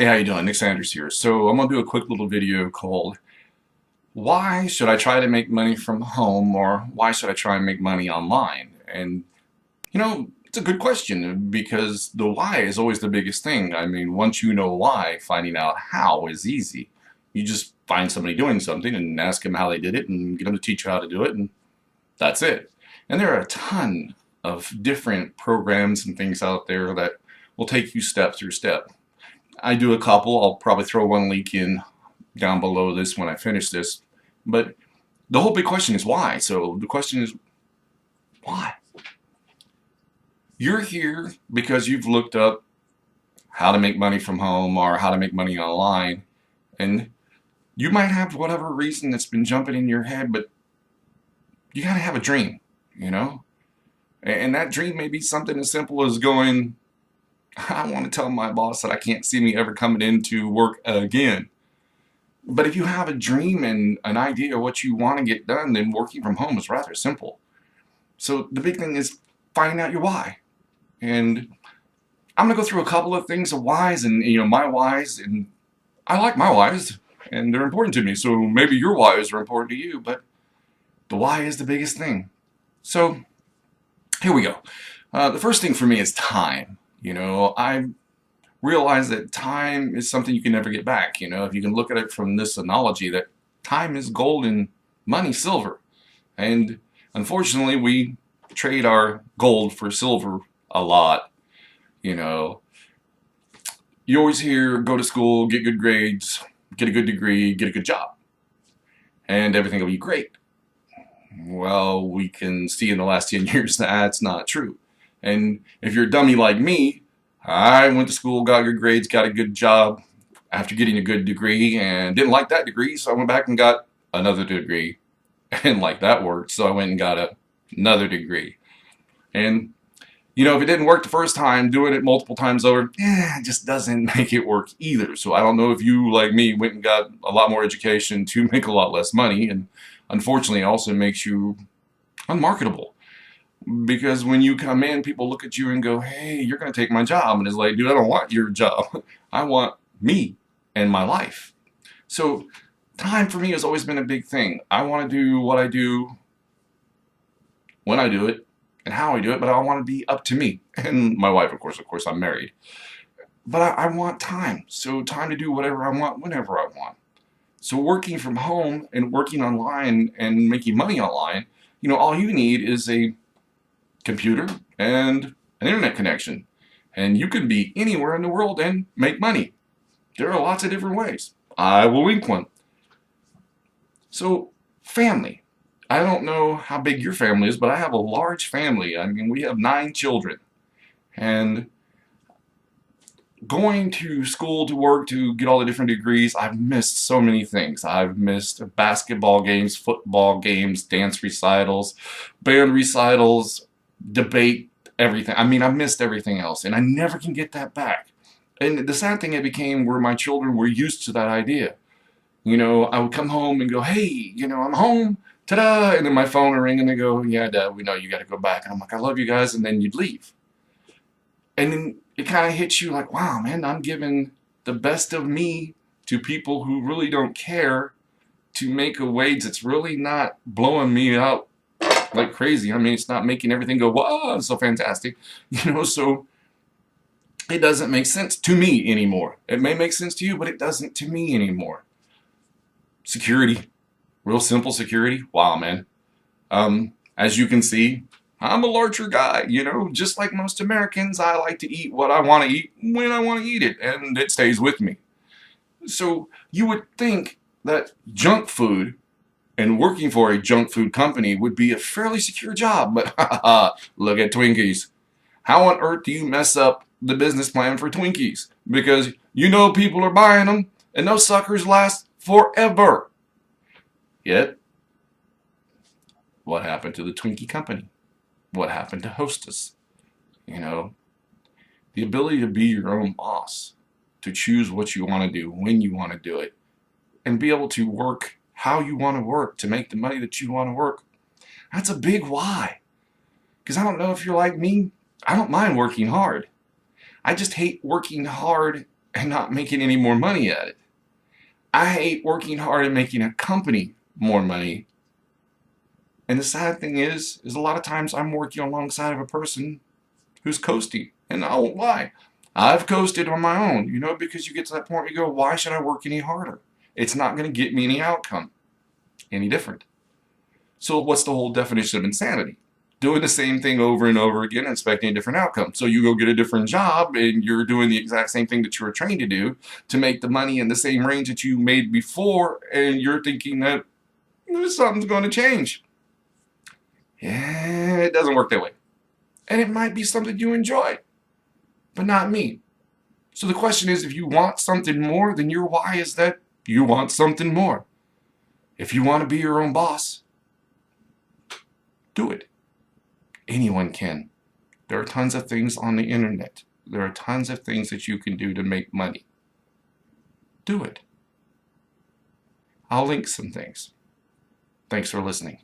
Hey, how you doing? Nick Sanders here. So I'm gonna do a quick little video called "Why Should I Try to Make Money from Home?" or "Why Should I Try and Make Money Online?" And it's a good question because the why is always the biggest thing. I mean, once you know why, finding out how is easy. You just find somebody doing something and ask them how they did it and get them to teach you how to do it, and that's it. And there are a ton of different programs and things out there that will take you step through step. I do a couple. I'll probably throw one link in down below this when I finish this. But the whole big question is why. So the question is why? You're here because you've looked up how to make money from home or how to make money online. And you might have whatever reason that's been jumping in your head, but you got to have a dream, you know? And that dream may be something as simple as going, I want to tell my boss that I can't see me ever coming into work again. But if you have a dream and an idea of what you want to get done, then working from home is rather simple. So the big thing is finding out your why. And I'm going to go through a couple of things of whys and, my whys. And I like my whys and they're important to me. So maybe your whys are important to you, but the why is the biggest thing. So here we go. The first thing for me is time. I realize that time is something you can never get back. If you can look at it from this analogy that time is gold and money silver. And unfortunately, we trade our gold for silver a lot. You always hear go to school, get good grades, get a good degree, get a good job, and everything will be great. Well, we can see in the last 10 years that's not true. And if you're a dummy like me, I went to school, got good grades, got a good job after getting a good degree and didn't like that degree, so I went back and got another degree and like that worked, so I went and got another degree. And if it didn't work the first time, doing it multiple times over, it just doesn't make it work either. So I don't know if you, like me, went and got a lot more education to make a lot less money, and unfortunately it also makes you unmarketable. Because when you come in, people look at you and go, hey, you're going to take my job. And it's like, dude, I don't want your job. I want me and my life. So time for me has always been a big thing. I want to do what I do when I do it and how I do it, but I want to be up to me. And my wife, of course, I'm married. But I want time. So time to do whatever I want, whenever I want. So working from home and working online and making money online, all you need is a computer and an internet connection, and you can be anywhere in the world and make money. There are lots of different ways. I will link one. So family. I don't know how big your family is, but I have a large family. I mean, we have 9 children, and going to school to work to get all the different degrees, I've missed so many things. I've missed basketball games, football games, dance recitals, band recitals, debate, everything. I mean, I missed everything else, and I never can get that back. And the sad thing it became where my children were used to that idea. I would come home and go, hey, I'm home, ta-da, and then my phone would ring and they go, yeah, Dad, we know you got to go back. And I'm like, I love you guys, and then you'd leave. And then it kind of hits you like, wow, man, I'm giving the best of me to people who really don't care to make a wage that's really not blowing me out like crazy. I mean, it's not making everything go, wow, it's so fantastic. So it doesn't make sense to me anymore. It may make sense to you, but it doesn't to me anymore. Security, real simple security. Wow, man. As you can see, I'm a larger guy, just like most Americans. I like to eat what I want to eat when I want to eat it, and it stays with me. So you would think that junk food and working for a junk food company would be a fairly secure job, but look at Twinkies. How on earth do you mess up the business plan for Twinkies? Because people are buying them, and those suckers last forever. Yet, what happened to the Twinkie company? What happened to Hostess? The ability to be your own boss, to choose what you want to do, when you want to do it, and be able to work how you want to work to make the money that you want to work. That's a big why. Because I don't know if you're like me, I don't mind working hard. I just hate working hard and not making any more money at it. I hate working hard and making a company more money. And the sad thing is a lot of times I'm working alongside of a person who's coasting. And I won't lie, I've coasted on my own, because you get to that point where you go, why should I work any harder? It's not going to get me any outcome any different. So what's the whole definition of insanity? Doing the same thing over and over again and expecting a different outcome. So you go get a different job and you're doing the exact same thing that you were trained to do to make the money in the same range that you made before, and you're thinking that something's going to change. Yeah, it doesn't work that way. And it might be something you enjoy, but not me. So the question is, if you want something more, then your why is that you want something more. If you want to be your own boss, do it. Anyone can. There are tons of things on the internet. There are tons of things that you can do to make money. Do it. I'll link some things. Thanks for listening.